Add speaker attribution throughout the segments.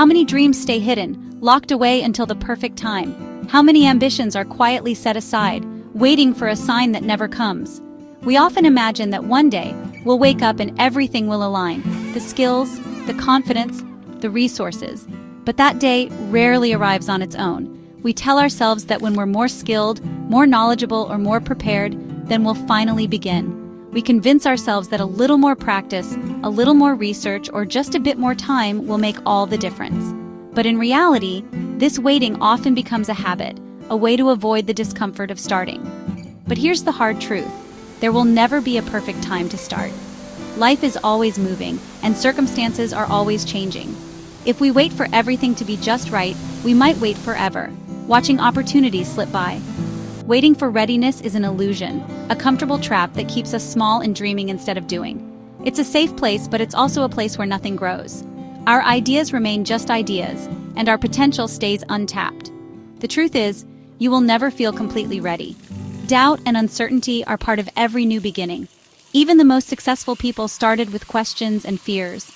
Speaker 1: How many dreams stay hidden, locked away until the perfect time? How many ambitions are quietly set aside, waiting for a sign that never comes? We often imagine that one day, we'll wake up and everything will align. The skills, the confidence, the resources. But that day rarely arrives on its own. We tell ourselves that when we're more skilled, more knowledgeable, or more prepared, then we'll finally begin. We convince ourselves that a little more practice, a little more research, or just a bit more time will make all the difference. But in reality, this waiting often becomes a habit, a way to avoid the discomfort of starting. But here's the hard truth. There will never be a perfect time to start. Life is always moving, and circumstances are always changing. If we wait for everything to be just right, we might wait forever, watching opportunities slip by. Waiting for readiness is an illusion, a comfortable trap that keeps us small and dreaming instead of doing. It's a safe place, but it's also a place where nothing grows. Our ideas remain just ideas, and our potential stays untapped. The truth is, you will never feel completely ready. Doubt and uncertainty are part of every new beginning. Even the most successful people started with questions and fears.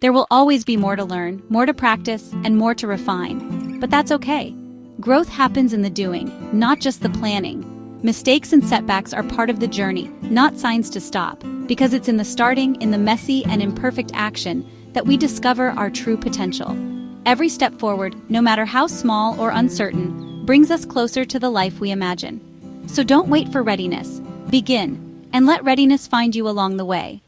Speaker 1: There will always be more to learn, more to practice, and more to refine. But that's okay. Growth happens in the doing, not just the planning. Mistakes and setbacks are part of the journey, not signs to stop, because it's in the starting, in the messy and imperfect action, that we discover our true potential. Every step forward, no matter how small or uncertain, brings us closer to the life we imagine. So don't wait for readiness. Begin, and let readiness find you along the way.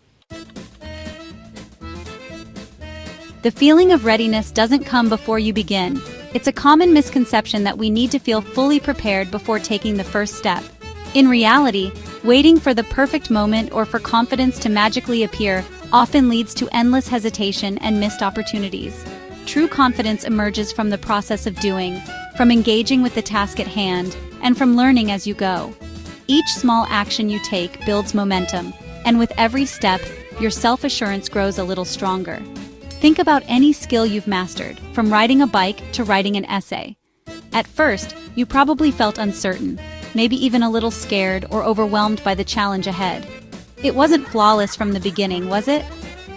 Speaker 1: The feeling of readiness doesn't come before you begin. It's a common misconception that we need to feel fully prepared before taking the first step. In reality, waiting for the perfect moment or for confidence to magically appear often leads to endless hesitation and missed opportunities. True confidence emerges from the process of doing, from engaging with the task at hand, and from learning as you go. Each small action you take builds momentum, and with every step, your self-assurance grows a little stronger. Think about any skill you've mastered, from riding a bike to writing an essay. At first, you probably felt uncertain, maybe even a little scared or overwhelmed by the challenge ahead. It wasn't flawless from the beginning, was it?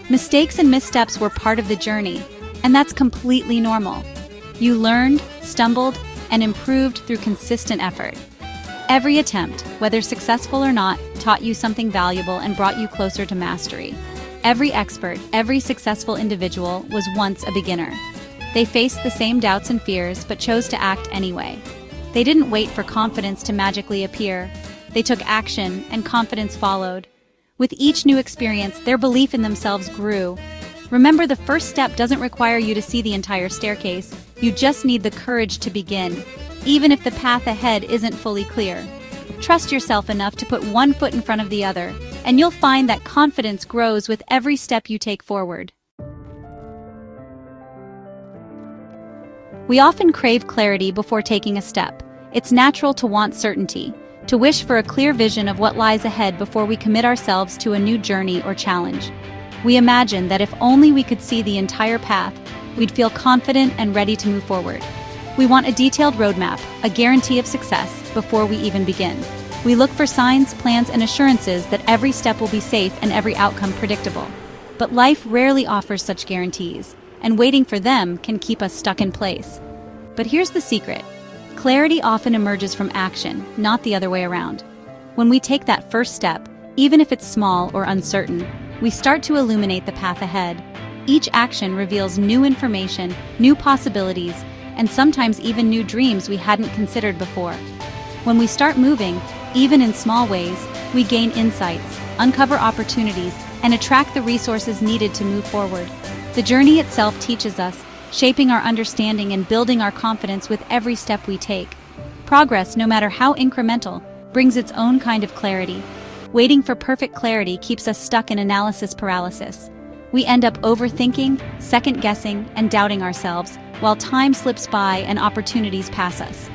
Speaker 1: Mistakes and missteps were part of the journey, and that's completely normal. You learned, stumbled, and improved through consistent effort. Every attempt, whether successful or not, taught you something valuable and brought you closer to mastery. Every expert, every successful individual was once a beginner. They faced the same doubts and fears, but chose to act anyway. They didn't wait for confidence to magically appear. They took action, and confidence followed. With each new experience, their belief in themselves grew. Remember, the first step doesn't require you to see the entire staircase. You just need the courage to begin, even if the path ahead isn't fully clear. Trust yourself enough to put one foot in front of the other, and you'll find that confidence grows with every step you take forward. We often crave clarity before taking a step. It's natural to want certainty, to wish for a clear vision of what lies ahead before we commit ourselves to a new journey or challenge. We imagine that if only we could see the entire path, we'd feel confident and ready to move forward. We want a detailed roadmap, a guarantee of success, before we even begin. We look for signs, plans, and assurances that every step will be safe and every outcome predictable. But life rarely offers such guarantees, and waiting for them can keep us stuck in place. But here's the secret. Clarity often emerges from action, not the other way around. When we take that first step, even if it's small or uncertain, we start to illuminate the path ahead. Each action reveals new information, new possibilities, and sometimes even new dreams we hadn't considered before. When we start moving, even in small ways, we gain insights, uncover opportunities, and attract the resources needed to move forward. The journey itself teaches us, shaping our understanding and building our confidence with every step we take. Progress, no matter how incremental, brings its own kind of clarity. Waiting for perfect clarity keeps us stuck in analysis paralysis. We end up overthinking, second-guessing, and doubting ourselves, while time slips by and opportunities pass us.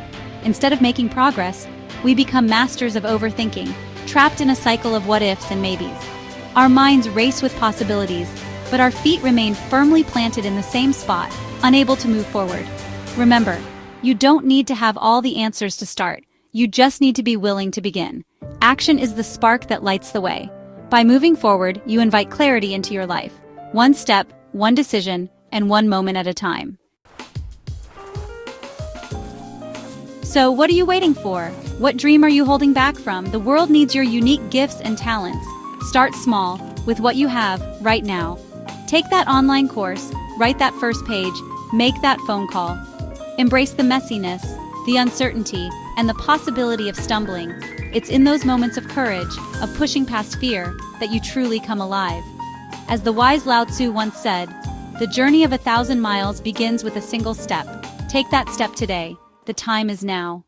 Speaker 1: Instead of making progress, we become masters of overthinking, trapped in a cycle of what-ifs and maybes. Our minds race with possibilities, but our feet remain firmly planted in the same spot, unable to move forward. Remember, you don't need to have all the answers to start. You just need to be willing to begin. Action is the spark that lights the way. By moving forward, you invite clarity into your life. One step, one decision, and one moment at a time. So what are you waiting for? What dream are you holding back from? The world needs your unique gifts and talents. Start small, with what you have, right now. Take that online course, write that first page, make that phone call. Embrace the messiness, the uncertainty, and the possibility of stumbling. It's in those moments of courage, of pushing past fear, that you truly come alive. As the wise Lao Tzu once said, "The journey of 1,000 miles begins with a single step. Take that step today. The time is now."